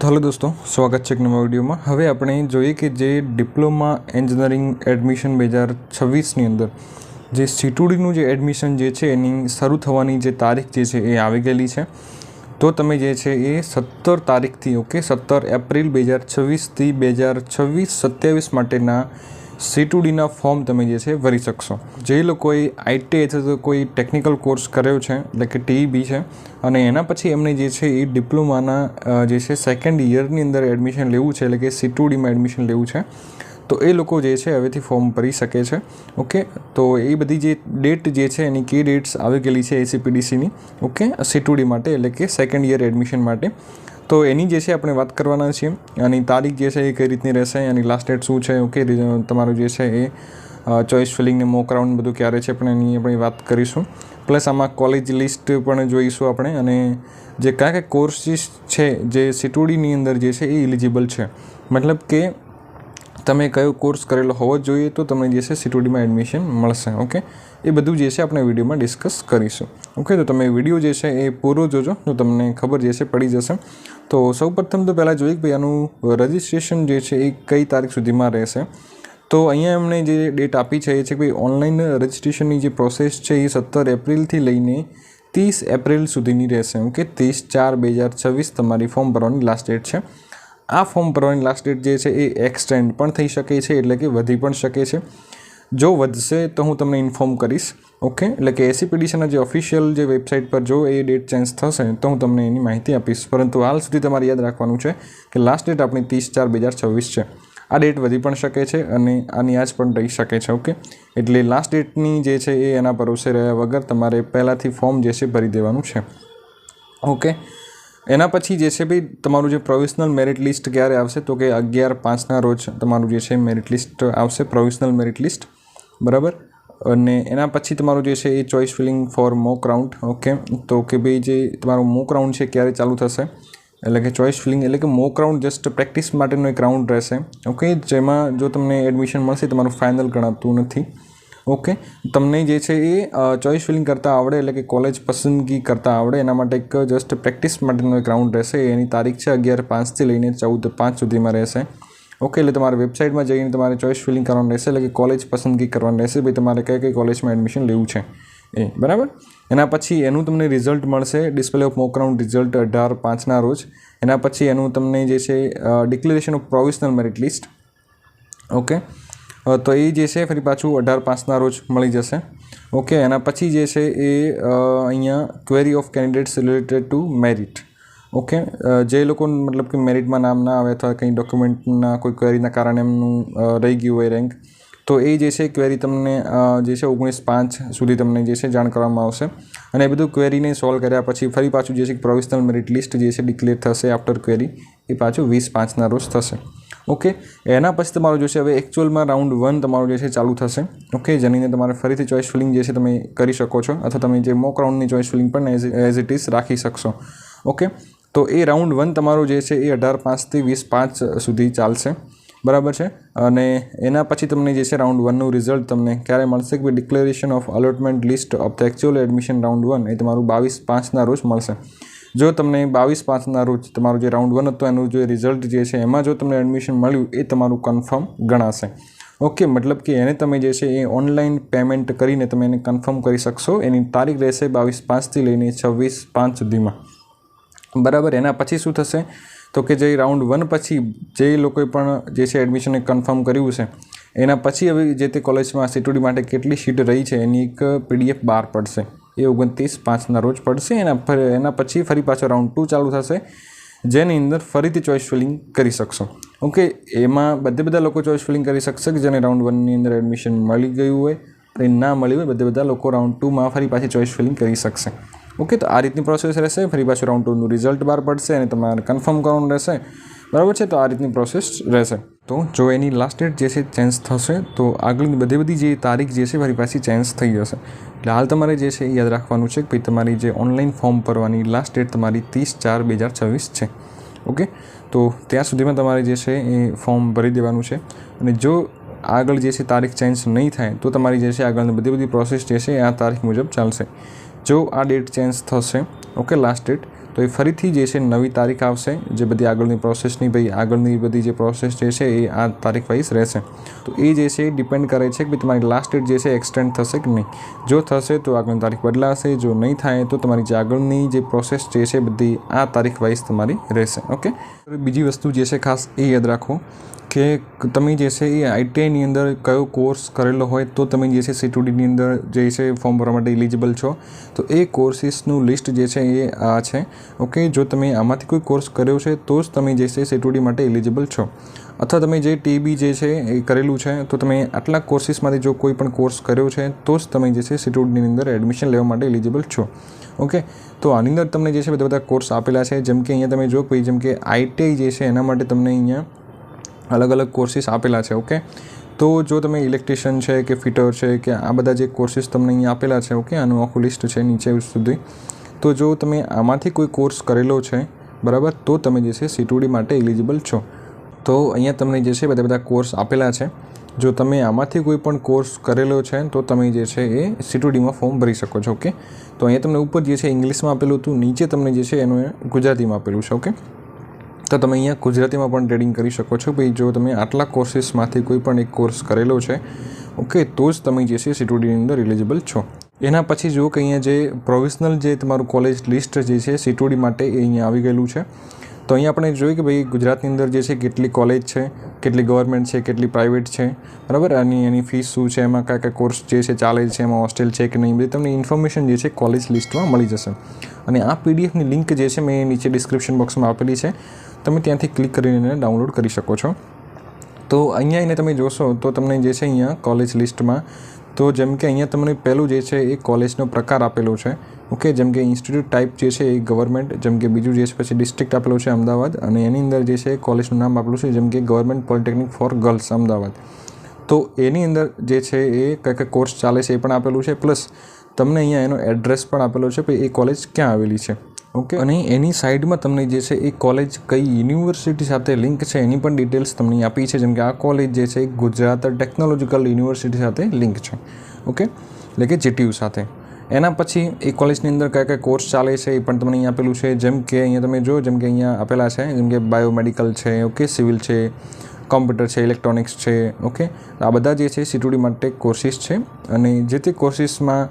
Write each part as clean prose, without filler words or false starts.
તો હલો દોસ્તો, સ્વાગત છે એક નવા વિડીયોમાં। હવે આપણે જોઈએ કે જે ડિપ્લોમા એન્જિનિયરિંગ એડમિશન 2026ની અંદર જે C2Dનું જે એડમિશન જે છે એની શરૂ થવાની જે તારીખ જે છે એ આવી ગયેલી છે। તો તમે જે છે એ 17 તારીખથી 17 એપ્રિલ 2026થી 2026-27 માટેના C2Dના ફોર્મ તમે જે છે ભરી શકશો। જે લોકોએ ITI અથવા તો કોઈ ટેકનિકલ કોર્સ કર્યો છે એટલે કે TEB છે અને એના પછી એમને જે છે એ ડિપ્લોમાના જે છે સેકન્ડ યરની અંદર એડમિશન લેવું છે એટલે કે C2Dમાં એડમિશન લેવું છે તો એ લોકો જે છે હવેથી ફોર્મ ભરી શકે છે। તો એ બધી જે ડેટ જે છે એની કી ડેટ્સ આવી ગયેલી છે ACPDCની C2D માટે એટલે કે સેકન્ડ યર એડમિશન માટે। તો એની જે છે આપણે વાત કરવાના છીએ। આની તારીખ જે છે એ કઈ રીતની રહેશે, એની લાસ્ટ ડેટ શું છે, તમારું જે છે એ ચોઇસ ફિલિંગ ને મોક રાઉન્ડ બધું ક્યારે છે પણ એની આપણે વાત કરીશું। પ્લસ આમાં કોલેજ લિસ્ટ પણ જોઈશું આપણે અને જે કયા કોર્સીસ છે જે C2Dની અંદર જે છે એ એલિજિબલ છે, મતલબ કે તમે કયો કોર્સ કરેલો હોવો જોઈએ તો તમને જે છે C2Dમાં એડમિશન મળશે। એ બધું જે છે આપણે વિડીયોમાં ડિસ્કસ કરીશું। તો તમે વિડીયો જે છે એ પૂરો જોજો તો તમને ખબર જે છે પડી જશે। તો સૌપ્રથમ તો પહેલાં જોઈએ કે ભાઈ આનું રજિસ્ટ્રેશન જે છે એ કઈ તારીખ સુધીમાં રહેશે। તો અહીંયા એમણે જે ડેટ આપી છે એ છે કે ભાઈ ઓનલાઈન રજિસ્ટ્રેશનની જે પ્રોસેસ છે એ 17 એપ્રિલથી લઈને 30 એપ્રિલ સુધીની રહેશે। 30/4/2026 તમારી ફોર્મ ભરવાની લાસ્ટ ડેટ છે। આ ફોર્મ ભરવાની લાસ્ટ ડેટ જે છે એ એક્સટેન્ડ પણ થઈ શકે છે એટલે કે વધી પણ શકે છે। જો વધશે તો હું તમને ઇન્ફોર્મ કરીશ। એટલે કે ACPDCના જે ઓફિશિયલ જે વેબસાઇટ પર જો એ ડેટ ચેન્જ થશે તો હું તમને એની માહિતી આપીશ, પરંતુ હાલ સુધી તમારે યાદ રાખવાનું છે કે લાસ્ટ ડેટ આપણી 30/4/2026 છે। આ ડેટ વધી પણ શકે છે અને આની આજ પણ રહી શકે છે। એટલે લાસ્ટ ડેટની જે છે એ એના ભરોસે રહ્યા વગર તમારે પહેલાંથી ફોર્મ જે છે ભરી દેવાનું છે। એના પછી જે છે ભાઈ તમારું જે પ્રોવિઝનલ મેરિટ લિસ્ટ ક્યારે આવશે તો કે 11/5ના રોજ તમારું જે છે મેરિટ લિસ્ટ આવશે, પ્રોવિઝનલ મેરિટ લિસ્ટ, બરાબર। અને એના પછી તમારું જે છે એ choice filling for mock round. તો કે ભાઈ જે તમારું મોક રાઉન્ડ છે ક્યારે ચાલુ થશે, એટલે કે ચોઇસ ફિલિંગ એટલે કે મોક રાઉન્ડ જસ્ટ પ્રેક્ટિસ માટેનો એક રાઉન્ડ રહેશે। જેમાં જો તમને એડમિશન મળશે તમારું ફાઇનલ ગણાતું નથી। તમને જે છે એ ચોઇસ ફિલિંગ કરતાં આવડે એટલે કે કોલેજ પસંદગી કરતાં આવડે એના માટે એક જસ્ટ પ્રેક્ટિસ માટેનો એક રાઉન્ડ રહેશે। એની તારીખ છે 11/5થી લઈને 14/5 સુધીમાં રહેશે। એટલે તમારે વેબસાઇટમાં જઈને તમારે ચોઇસ ફિલિંગ કરવાનું રહેશે એટલે કે કોલેજ પસંદગી કરવાની રહેશે, ભાઈ તમારે કઈ કોલેજમાં એડમિશન લેવું છે એ, બરાબર। એના પછી એનું તમને રિઝલ્ટ મળશે, display of mock round result 18/5ના રોજ। એના પછી એનું તમને જે છે declaration of provisional merit list, તો એ જે છે ફરી પાછું 18/5ના રોજ મળી જશે। એના પછી જે છે એ અહીંયા query of candidates related to merit, જે લોકો મતલબ કે મેરિટમાં નામ ના આવે અથવા કંઈ ડોક્યુમેન્ટના કોઈ ક્વેરીના કારણે એમનું રહી ગયું હોય રેન્ક, તો એ જે છે ક્વેરી તમને જે છે 19/5 સુધી તમને જે છે જાણ કરવામાં આવશે। અને એ બધું ક્વેરીને સોલ્વ કર્યા પછી ફરી પાછું જે છે પ્રોવિઝનલ મેરિટ લિસ્ટ જે છે ડિક્લેર થશે આફ્ટર ક્વેરી, એ પાછું 20/5ના રોજ થશે। એના પછી તમારું જે છે હવે એકચ્યુઅલમાં રાઉન્ડ 1 તમારું જે છે ચાલુ થશે। જેની અંદર તમારે ફરીથી ચોઇસ ફિલિંગ જે છે તમે કરી શકો છો અથવા તમે જે મોક રાઉન્ડની ચોઇસ ફિલિંગ પણ એઝ ઇટ ઇઝ રાખી શકશો। તો એ રાઉન્ડ 1 તમારું જે છે એ 18/5થી 20/5 સુધી ચાલશે, બરાબર છે। અને એના પછી તમને જે છે રાઉન્ડ 1નું રિઝલ્ટ તમને ક્યારે મળશે કે declaration of allotment list of the actual admission round 1 એ તમારું 22/5ના રોજ મળશે। જો તમને 22/5ના રોજ તમારું જે રાઉન્ડ 1 હતો એનું જે રિઝલ્ટ જે છે એમાં જો તમને એડમિશન મળ્યું એ તમારું કન્ફર્મ ગણાશે। મતલબ કે એને તમે જે છે એ ઓનલાઈન પેમેન્ટ કરીને તમે એને કન્ફર્મ કરી શકશો। એની તારીખ રહેશે 22/5થી લઈને 26/5 સુધીમાં, બરાબર। એના પછી શું થશે તો કે જે રાઉન્ડ 1 પછી જે લોકોએ પણ જે છે એડમિશન કન્ફર્મ કર્યું છે એના પછી હવે જે તે કોલેજમાં C2D માટે કેટલી સીટ રહી છે એની એક PDF બહાર પડશે, એ 29/5ના રોજ પડશે। એના પછી ફરી પાછો રાઉન્ડ 2 ચાલુ થશે જેની અંદર ફરીથી ચોઇસ ફિલિંગ કરી શકશો। એમાં બધા લોકો ચોઇસ ફિલિંગ કરી શકશે કે જેને રાઉન્ડ 1ની અંદર એડમિશન મળી ગયું હોય અને ના મળ્યું હોય બધા લોકો રાઉન્ડ 2માં ફરી પાછી ચોઇસ ફિલિંગ કરી શકશે। તો આ રીતની પ્રોસેસ રહેશે। ફરી પાછું રાઉન્ડ 2નું રિઝલ્ટ બહાર પડશે અને તમારે કન્ફર્મ કરવાનું રહેશે, બરાબર છે। તો આ રીતની પ્રોસેસ રહેશે। તો જો એની લાસ્ટ ડેટ જે છે ચેન્જ થશે તો આગળની બધી જે તારીખ જે છે ફરી પાછી ચેન્જ થઈ જશે। એટલે હાલ તમારે જે છે એ યાદ રાખવાનું છે કે ભાઈ તમારી જે ઓનલાઈન ફોર્મ ભરવાની લાસ્ટ ડેટ તમારી 30/4/2026 છે। તો ત્યાં સુધીમાં તમારે જે છે એ ફોર્મ ભરી દેવાનું છે અને જો આગળ જે છે તારીખ ચેન્જ નહીં થાય તો તમારી જે છે આગળની બધી પ્રોસેસ જે છે આ તારીખ મુજબ ચાલશે। જો આ ડેટ ચેન્જ થશે લાસ્ટ ડેટ તો એ ફરીથી જે છે નવી તારીખ આવશે, જે બધી આગળની પ્રોસેસની ભાઈ આગળની બધી જે પ્રોસેસ જે છે એ આ તારીખ વાઇઝ રહેશે. તો એ જે છે એ ડિપેન્ડ કરે છે કે ભાઈ તમારી લાસ્ટ ડેટ જે છે એક્સટેન્ડ થશે કે નહીં. જો થશે તો આગળની તારીખ બદલાશે, જો નહીં થાય તો તમારી જે આગળની જે પ્રોસેસ જે છે બધી આ તારીખ વાઇઝ તમારી રહેશે. ઓકે, બીજી વસ્તુ જે છે ખાસ એ યાદ રાખો કે તમે જે છે એ ITIની અંદર કયો કોર્સ કરેલો હોય તો તમે જે છે C2Dની અંદર જે છે ફોર્મ ભરવા માટે એલિજિબલ છો. તો એ કોર્સીસનું લિસ્ટ જે છે એ આ છે. ઓકે, જો તમે આમાંથી કોઈ કોર્સ કર્યો છે તો જ તમે જે છે C2D માટે એલિજિબલ છો. અથવા તમે જે TB જે છે એ કરેલું છે તો તમે આટલા કોર્સીસમાંથી જો કોઈ પણ કોર્સ કર્યો છે તો જ તમે જે છે C2Dની અંદર એડમિશન લેવા માટે એલિજિબલ છો. ઓકે, તો આની અંદર તમને જે છે બધા કોર્સ આપેલા છે. જેમ કે અહીંયા તમે જો ભાઈ જેમ કે ITI જે છે એના માટે તમને અહીંયા અલગ અલગ કોર્સીસ આપેલા છે. ઓકે, તો જો તમે ઇલેક્ટ્રિશિયન છે કે ફિટર છે કે આ બધા જે કોર્સીસ તમને અહીંયા આપેલા છે, ઓકે, આનું આખું લિસ્ટ છે નીચે સુધી. તો જો તમે આમાંથી કોઈ કોર્સ કરેલો છે બરાબર તો તમે જે છે C2D માટે એલિજિબલ છો. તો અહીંયા તમને જે છે બધા કોર્સ આપેલા છે. જો તમે આમાંથી કોઈ પણ કોર્સ કરેલો છે તો તમે જે છે એ C2Dમાં ફોર્મ ભરી શકો છો. ઓકે, તો અહીંયા તમને ઉપર જે છે ઇંગ્લિશમાં આપેલું હતું, નીચે તમને જે છે એનું ગુજરાતીમાં આપેલું છે. ઓકે, તો તમે અહીંયા ગુજરાતીમાં પણ ટ્રેડિંગ કરી શકો છો. ભાઈ જો તમે આટલા કોર્સીસમાંથી કોઈ પણ એક કોર્સ કરેલો છે, ઓકે, તો જ તમે જે છે C2Dની અંદર એલિજિબલ છો. એના પછી જો કે અહીંયા જે પ્રોવિઝનલ જે તમારું કોલેજ લિસ્ટ જે છે C2D માટે એ અહીંયા આવી ગયેલું છે. તો અહીંયા આપણે જોઈએ કે ભાઈ ગુજરાતની અંદર જે છે કેટલી કોલેજ છે, કેટલી ગવર્મેન્ટ છે, કેટલી પ્રાઇવેટ છે, બરાબર, અને એની ફીસ શું છે, એમાં કયા કયા કોર્સ જે છે ચાલે છે, એમાં હોસ્ટેલ છે કે નહીં, બધી તમને ઇન્ફોર્મેશન જે છે કોલેજ લિસ્ટમાં મળી જશે. અને આ PDFની લિંક જે છે મેં નીચે ડિસ્ક્રિપ્શન બોક્સમાં આપેલી છે, તમે ત્યાંથી ક્લિક કરીને ડાઉનલોડ કરી શકો છો. તો અહીંયા એને તમે જોશો તો તમને જે છે અહીંયા કોલેજ લિસ્ટમાં તો જેમ કે અહીંયા તમને પહેલું જે છે એ કોલેજનો પ્રકાર આપેલો છે. ઓકે, જેમ કે ઇન્સ્ટિટ્યૂટ ટાઈપ જે છે એ ગવર્મેન્ટ, જેમ કે બીજું જે છે પછી ડિસ્ટ્રિક્ટ આપેલો છે અમદાવાદ, અને એની અંદર જે છે કોલેજનું નામ આપેલું છે જેમ કે government polytechnic four girls Ahmedabad. તો એની અંદર જે છે એ કયા કયા કોર્સ ચાલે છે એ પણ આપેલું છે, પ્લસ તમને અહીંયા એનો એડ્રેસ પણ આપેલો છે કે એ કોલેજ ક્યાં આવેલી છે. ઓકે, અને એની સાઈડમાં તમને જે છે એ કોલેજ કઈ યુનિવર્સિટી સાથે લિંક છે એની પણ ડિટેલ્સ તમને આપી છે. જેમ કે આ કોલેજ જે છે એ ગુજરાત ટેકનોલોજીકલ યુનિવર્સિટી સાથે લિંક છે. ઓકે, એટલે કે GTU સાથે. એના પછી એ કોલેજની અંદર કયા કયા કોર્સ ચાલે છે એ પણ તમને અહીંયા આપેલું છે. જેમ કે અહીંયા તમે જો જેમ કે અહીંયા આપેલા છે જેમ કે બાયોમેડિકલ છે, ઓકે, સિવિલ છે, કોમ્પ્યુટર છે, ઇલેક્ટ્રોનિક્સ છે. ઓકે, આ બધા જે છે C2D માટે કોર્સીસ છે. અને જે તે કોર્સીસમાં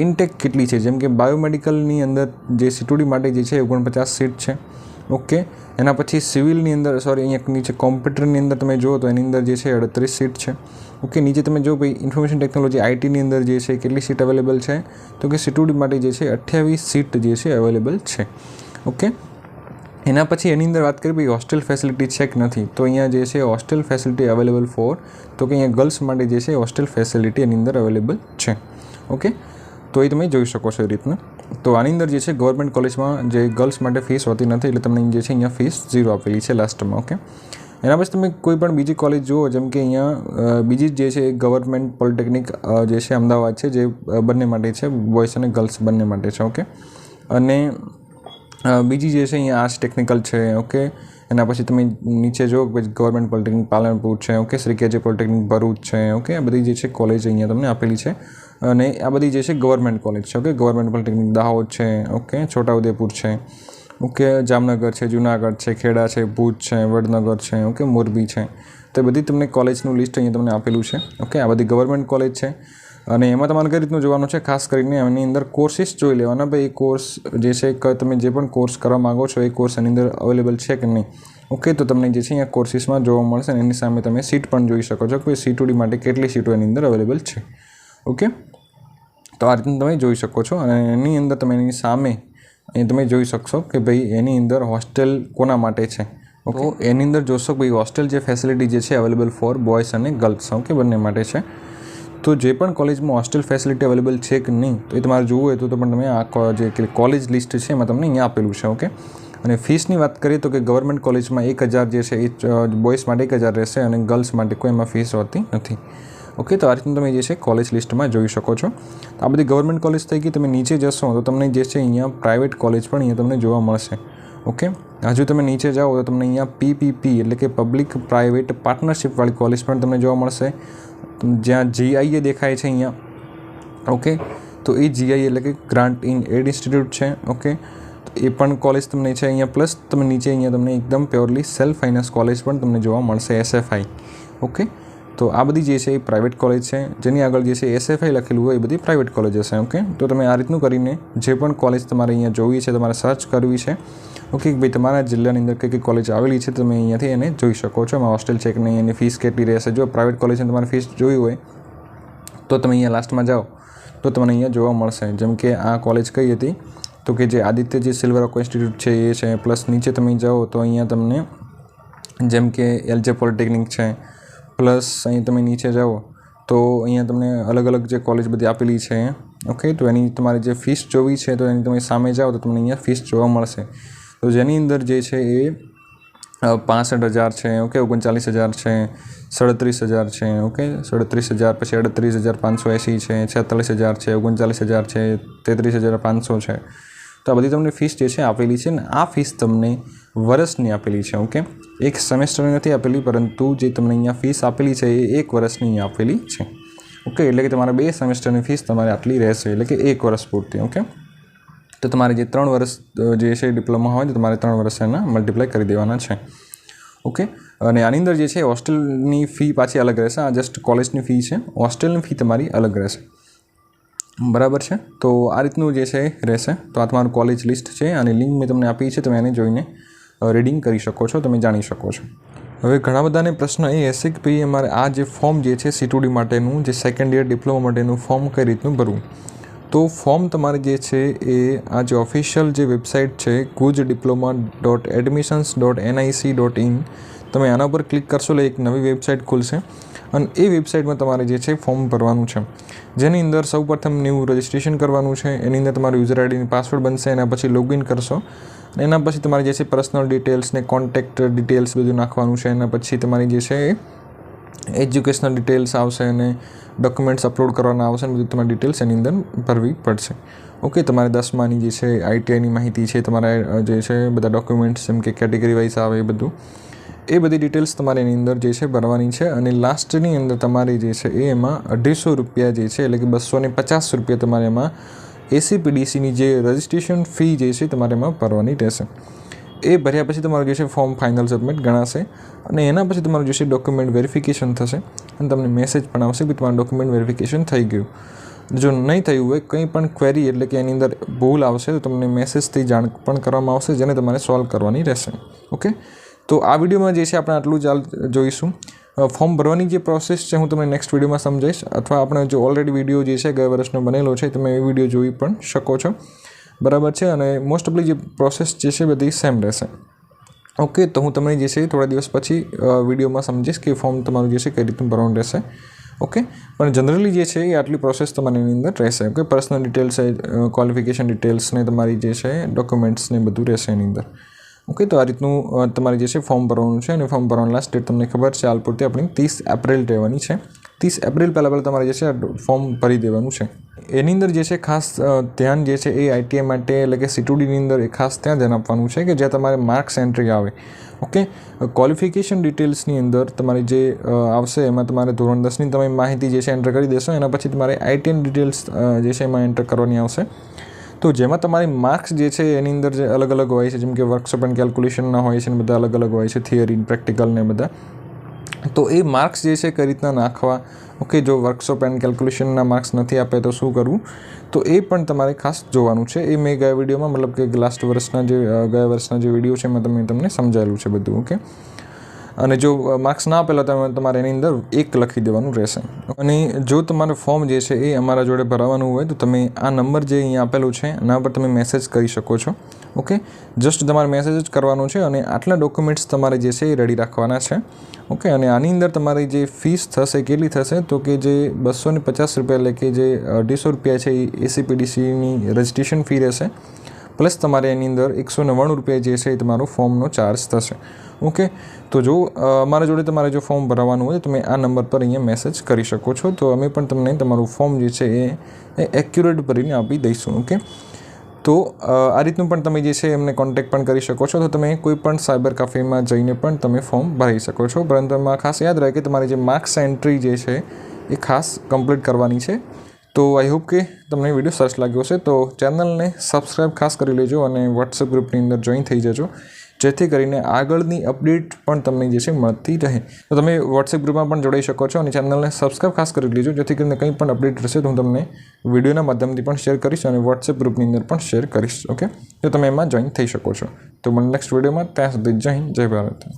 ઇન્ટેક કેટલી છે, જેમ કે બાયોમેડિકલની અંદર જે C2D માટે જે છે 49 સીટ છે. ઓકે, એના પછી સિવિલની અંદર અહીંયા નીચે કોમ્પ્યુટરની અંદર તમે જુઓ તો એની અંદર જે છે 38 સીટ છે. ઓકે, નીચે તમે જો ભાઈ ઇન્ફોર્મેશન ટેકનોલોજી ITની અંદર જે છે કેટલી સીટ અવેલેબલ છે, તો કે C2D માટે જે છે 28 સીટ જે છે અવેલેબલ છે. ઓકે, એના પછી એની અંદર વાત કરીએ ભાઈ હોસ્ટેલ ફેસિલિટી છે કે નથી, તો અહીંયા જે છે હોસ્ટેલ ફેસિલિટી અવેલેબલ ફોર, તો કે અહીંયા ગર્લ્સ માટે જે છે હોસ્ટેલ ફેસિલિટી એની અંદર અવેલેબલ છે. ઓકે, તો એ તમે જોઈ શકો છો એ રીતના. તો આની અંદર જે છે ગવર્મેન્ટ કોલેજમાં જે ગર્લ્સ માટે ફીસ હોતી નથી, એટલે તમને જે છે અહીંયા ફીસ 0 આપેલી છે લાસ્ટમાં. ઓકે, એના પછી તમે કોઈ પણ બીજી કોલેજ જુઓ, જેમ કે અહીંયા બીજી જે છે ગવર્મેન્ટ પોલિટેકનિક જે છે અમદાવાદ છે, જે બંને માટે છે, બોયઝ અને ગર્લ્સ બંને માટે છે. ઓકે, અને બીજી જે છે અહીંયા આર્ટ્સ ટેકનિકલ છે. ઓકે, એના પછી તમે નીચે જો ગવર્મેન્ટ પોલિટેકનિક પાલનપુર છે, okay, Shri KJ polytechnic Bharuch છે. ઓકે, આ બધી જે છે કોલેજ અહીંયા તમને આપેલી છે. અને આ બધી જે છે ગવર્મેન્ટ કોલેજ છે. ઓકે, ગવર્મેન્ટ પોલિટેકનિક દાહોદ છે, ઓકે, છોટાઉદેપુર છે, ઓકે, જામનગર છે, જુનાગઢ છે, ખેડા છે, ભુજ છે, વડનગર છે, ઓકે, મોરબી છે. તો બધી તમને કોલેજનું લિસ્ટ અહીંયા તમને આપેલું છે. ઓકે, આ બધી ગવર્મેન્ટ કોલેજ છે. અને એમાં તમારે કઈ રીતનું જોવાનું છે, ખાસ કરીને એની અંદર કોર્સીસ જોઈ લેવાના. ભાઈ એ કોર્સ જે છે તમે જે પણ કોર્સ કરવા માગો છો એ કોર્સ એની અંદર અવેલેબલ છે કે નહીં. ઓકે, તો તમને જે છે અહીંયા કોર્સીસમાં જોવા મળશે અને એની સામે તમે સીટ પણ જોઈ શકો છો કે C2D માટે કેટલી સીટો એની અંદર અવેલેબલ છે. ઓકે, તો આ રીતનું તમે જોઈ શકો છો. અને એની અંદર તમે એની સામે અહીં તમે જોઈ શકશો કે ભાઈ એની અંદર હોસ્ટેલ કોના માટે છે. તો એની અંદર જોશો ભાઈ હોસ્ટેલ જે ફેસિલિટી જે છે અવેલેબલ ફોર બોયઝ અને ગર્લ્સ, ઓકે, બંને માટે છે. તો જે પણ કોલેજમાં હોસ્ટેલ ફેસિલિટી અવેલેબલ છે કે નહીં તો એ તમારે જોવું હોય તો પણ તમે આ જે કોલેજ લિસ્ટ છે એમાં તમને અહીંયા આપેલું છે. ઓકે, અને ફીસની વાત કરીએ તો કે ગવર્મેન્ટ કોલેજમાં 1000 જે છે એ બોયઝ માટે 1000 રહેશે અને ગર્લ્સ માટે કોઈ એમાં ફીસ હોતી નથી. ઓકે, તો આ રીતનું તમે જે છે કોલેજ લિસ્ટમાં જોઈ શકો છો. આ બધી ગવર્મેન્ટ કોલેજ થઈ ગઈ. તમે નીચે જશો તો તમને જે છે અહીંયા પ્રાઇવેટ કોલેજ પણ અહીંયા તમને જોવા મળશે. ઓકે, હજુ તમે નીચે જાઓ તો તમને અહીંયા PPP એટલે કે પબ્લિક પ્રાઇવેટ પાર્ટનરશિપવાળી કોલેજ પણ તમને જોવા મળશે, જ્યાં GIA દેખાય છે અહીંયા. ઓકે, તો એ GIA એટલે કે ગ્રાન્ટ ઇન એડ ઇન્સ્ટિટ્યૂટ છે. ઓકે, એ પણ કોલેજ તમને છે અહીંયા, પ્લસ તમે નીચે અહીંયા તમને એકદમ પ્યોરલી સેલ્ફ ફાઇનાન્સ કોલેજ પણ તમને જોવા મળશે, SFI. ઓકે, તો આ બધી જે છે એ પ્રાઇવેટ કોલેજ છે, જેની આગળ જે છે SFI લખેલું હોય એ બધી પ્રાઇવેટ કોલેજ હશે. ઓકે, તો તમે આ રીતનું કરીને જે પણ કોલેજ તમારે અહીંયા જોવી છે, તમારે સર્ચ કરવી છે, ઓકે, ભાઈ તમારા જિલ્લાની અંદર કઈ કઈ કોલેજ આવેલી છે, તમે અહીંયાથી એને જોઈ શકો છો. એમાં હોસ્ટેલ ચેક નહીં, એની ફીસ કેટલી રહેશે. જો પ્રાઇવેટ કોલેજની તમારે ફીસ જોઈ હોય તો તમે અહીંયા લાસ્ટમાં જાઓ તો તમને અહીંયા જોવા મળશે. જેમ કે આ કોલેજ કઈ હતી તો કે જે આદિત્ય જે સિલ્વર ઓક ઇન્સ્ટિટ્યૂટ છે એ છે. પ્લસ નીચે તમે જાઓ તો અહીંયા તમને જેમ કે LJ પોલિટેકનિક છે. પ્લસ અહીં તમે નીચે જાઓ તો અહીંયા તમને અલગ અલગ જે કોલેજ બધી આપેલી છે. ઓકે, તો એની તમારે જે ફીસ જોવી છે તો એની તમે સામે જાઓ તો તમને અહીંયા ફીસ જોવા મળશે. તો જેની અંદર જે છે એ 65,000 છે. ઓકે, 39,000 છે, 37,000 છે. ઓકે, 37,000, પછી 38,580 છે, 46,000 છે, 39,000 છે, 33,500 છે. તો આ બધી તમને ફીસ જે છે આપેલી છે ને આ ફીસ તમને વર્ષની આપેલી છે. ઓકે, એક સેમેસ્ટરની નથી આપેલી, પરંતુ જે તમને અહીંયા ફીસ આપેલી છે એ એક વર્ષની આપેલી છે. ઓકે, એટલે કે તમારે 2 સેમેસ્ટરની ફીસ તમારે આટલી રહેશે, એટલે કે 1 વર્ષ પૂરતી. ઓકે, તો તમારે જે 3 વર્ષ જે છે ડિપ્લોમા હોય તો તમારે 3 વર્ષ એના મલ્ટીપ્લાય કરી દેવાના છે. ઓકે, અને આની અંદર જે છે હોસ્ટેલની ફી પાછી અલગ રહેશે. આ જસ્ટ કોલેજની ફી છે, હોસ્ટેલની ફી તમારી અલગ રહેશે. બરાબર છે, તો આ રીતનું જે છે રહેશે. તો આ તમારું કોલેજ લિસ્ટ છે, અને લિંક મેં તમને આપી છે, તમે એને જોઈને રીડિંગ કરી શકો છો, તમે જાણી શકો છો. હવે ઘણા બધાને પ્રશ્ન એ હશે કે ભાઈ અમારે આ જે ફોર્મ જે છે C2D માટેનું, જે સેકન્ડ યર ડિપ્લોમા માટેનું ફોર્મ કઈ રીતનું ભરવું. તો ફોર્મ તમારે જે છે એ આ જે ઓફિશિયલ જે વેબસાઇટ છે guj.diploma.admissions.nic.in, તમે આના પર ક્લિક કરશો એટલે એક નવી વેબસાઇટ ખુલશે, અને એ વેબસાઇટમાં તમારે જે છે ફોર્મ ભરવાનું છે. જેની અંદર સૌપ્રથમ ન્યૂ રજિસ્ટ્રેશન કરવાનું છે. એની અંદર તમારું યુઝર આઈડી અને પાસવર્ડ બનશે. એના પછી લોગિન કરશો. એના પછી તમારે જે છે પર્સનલ ડિટેલ્સ ને કોન્ટેક્ટ ડિટેલ્સ બધું નાખવાનું છે. એના પછી તમારી જે છે એજ્યુકેશનલ ડિટેલ્સ આવશે અને ડોક્યુમેન્ટ્સ અપલોડ કરવાના આવશે, અને બધું તમારી ડિટેલ્સ એની અંદર ભરવી પડશે. ઓકે, તમારે 10માની જે છે ITIની માહિતી છે, તમારા જે છે બધા ડોક્યુમેન્ટ્સ જેમ કે કેટેગરી વાઇઝ આવે એ બધું, એ બધી ડિટેલ્સ તમારે એની અંદર જે છે ભરવાની છે. અને લાસ્ટની અંદર તમારી જે છે એ એમાં 250 રૂપિયા જે છે, એટલે કે 250 રૂપિયા તમારે એમાં ACPDCની જે રજિસ્ટ્રેશન ફી જે છે તમારે એમાં ભરવાની રહેશે. એ ભર્યા પછી તમારું જે છે ફોર્મ ફાઇનલ સબમિટ ગણાશે, અને એના પછી તમારું જે છે ડોક્યુમેન્ટ વેરિફિકેશન થશે, અને તમને મેસેજ પણ આવશે કે તમારું ડોક્યુમેન્ટ વેરિફિકેશન થઈ ગયું. જો નહીં થયું હોય કંઈ પણ ક્વેરી, એટલે કે એની અંદર ભૂલ આવશે તો તમને મેસેજથી જાણ પણ કરવામાં આવશે, જેને તમારે સોલ્વ કરવાની રહેશે. ઓકે, તો આ વિડીયોમાં જે છે આપણે આટલું જ જોઈશું. ફોર્મ ભરવાની જે પ્રોસેસ છે હું તમને નેક્સ્ટ વિડીયોમાં સમજાવીશ, અથવા આપણે જો ઓલરેડી વિડીયો જે છે ગયા વર્ષનો બનેલો છે તમે એ વિડીયો જોઈ પણ શકો છો. બરાબર છે, અને મોસ્ટ ઓફલી જે પ્રોસેસ જે છે બધી સેમ રહેશે. ઓકે, તો હું તમને જે છે થોડા દિવસ પછી વિડીયોમાં સમજીશ કે ફોર્મ તમારું જે છે કઈ રીતનું ભરવાનું રહેશે. ઓકે, પણ જનરલી જે છે એ આટલી પ્રોસેસ તમારી એની અંદર રહેશે. Okay, personal details, qualification details ને તમારી જે છે ડોક્યુમેન્ટ્સ ને બધું રહેશે એની અંદર. ઓકે, તો આ રીતનું તમારે જે છે ફોર્મ ભરવાનું છે, અને ફોર્મ ભરવાનું લાસ્ટ ડેટ તમને ખબર છે હાલ પૂરતી આપણી 30 એપ્રિલ રહેવાની છે. 30 એપ્રિલ પહેલાં તમારે જે છે ફોર્મ ભરી દેવાનું છે. એની અંદર જે છે ખાસ ધ્યાન જે છે એ ITI માટે, એટલે કે C2Dની અંદર એ ખાસ ત્યાં ધ્યાન આપવાનું છે કે જ્યાં તમારે માર્ક્સ એન્ટ્રી આવે. ઓકે, ક્વોલિફિકેશન ડિટેલ્સની અંદર તમારી જે આવશે એમાં તમારે ધોરણ 10ની તમે માહિતી જે છે એન્ટર કરી દેશો. એના પછી તમારે ITI ડિટેલ્સ જે છે એમાં એન્ટર કરવાની આવશે. તો જેમાં તમારી માર્ક્સ જે છે એની અંદર જે અલગ અલગ હોય છે, જેમ કે વર્કશોપ એન્ડ કેલ્ક્યુલેશનના હોય છે, ને બધા અલગ અલગ હોય છે, થિયરી પ્રેક્ટિકલ ને બધા. તો એ માર્ક્સ જે છે કઈ રીતના નાખવા. ઓકે, જો વર્કશોપ એન્ડ કેલ્ક્યુલેશનના માર્ક્સ નથી આપે તો શું કરવું, તો એ પણ તમારે ખાસ જોવાનું છે. એ મેં ગયા વિડીયોમાં, મતલબ કે ગયા વર્ષના જે વિડીયો છે એમાં તમને સમજાયેલું છે બધું. ઓકે, અને જો માર્ક્સ ના આપેલા તો તમારે એની અંદર 1 લખી દેવાનું રહેશે. અને જો તમારું ફોર્મ જે છે એ અમારા જોડે ભરાવાનું હોય તો તમે આ નંબર જે અહીંયા આપેલું છે એના પર તમે મેસેજ કરી શકો છો. ઓકે, જસ્ટ તમારે મેસેજ જ કરવાનો છે, અને આટલા ડોક્યુમેન્ટ્સ તમારે જે છે એ રેડી રાખવાના છે. ઓકે, અને આની અંદર તમારી જે ફીસ થશે કેટલી થશે તો કે જે 250 રૂપિયા, એટલે કે જે 250 રૂપિયા છે એ ACPDCની રજિસ્ટ્રેશન ફી રહેશે. પ્લસ તમારે એની અંદર 199 રૂપિયા જે છે એ તમારો ફોર્મનો ચાર્જ થશે. ઓકે, તો જો અમારા જોડે તમારે જો ફોર્મ ભરાવાનું હોય તો તમે આ નંબર પર અહીંયા મેસેજ કરી શકો છો. તો અમે પણ તમને તમારું ફોર્મ જે છે એ એક્યુરેટ ભરીને આપી દઈશું. ઓકે, તો આ રીતનું પણ તમે જે છે એમને કોન્ટેક્ટ પણ કરી શકો છો. તો તમે કોઈ પણ સાયબર કાફેમાં જઈને પણ તમે ફોર્મ ભરી શકો છો. પરંતુ એમાં ખાસ યાદ રહે કે તમારી જે માર્ક્સ એન્ટ્રી જે છે એ ખાસ કમ્પ્લીટ કરવાની છે. તો આઈ હોપ કે તમને વિડીયો સરસ લાગ્યો હશે. તો ચેનલને સબસ્ક્રાઈબ ખાસ કરી લેજો અને વોટ્સએપ ગ્રુપની અંદર જોઈન થઈ જજો, જેથી કરીને આગળની અપડેટ પણ તમને જે છે મળતી રહે. તો તમે વોટ્સએપ ગ્રુપમાં પણ જોડાઈ શકો છો અને ચેનલને સબસ્ક્રાઈબ ખાસ કરી લેજો, જેથી કરીને કંઈ પણ અપડેટ રહેશે તો હું તમને વિડીયોના માધ્યમથી પણ શેર કરીશ અને વોટ્સએપ ગ્રુપની અંદર પણ શેર કરીશ. ઓકે, તો તમે એમાં જોઈન થઈ શકો છો. તો મને નેક્સ્ટ વિડીયોમાં, ત્યાં સુધી જય હિન્દ, જય ભારત.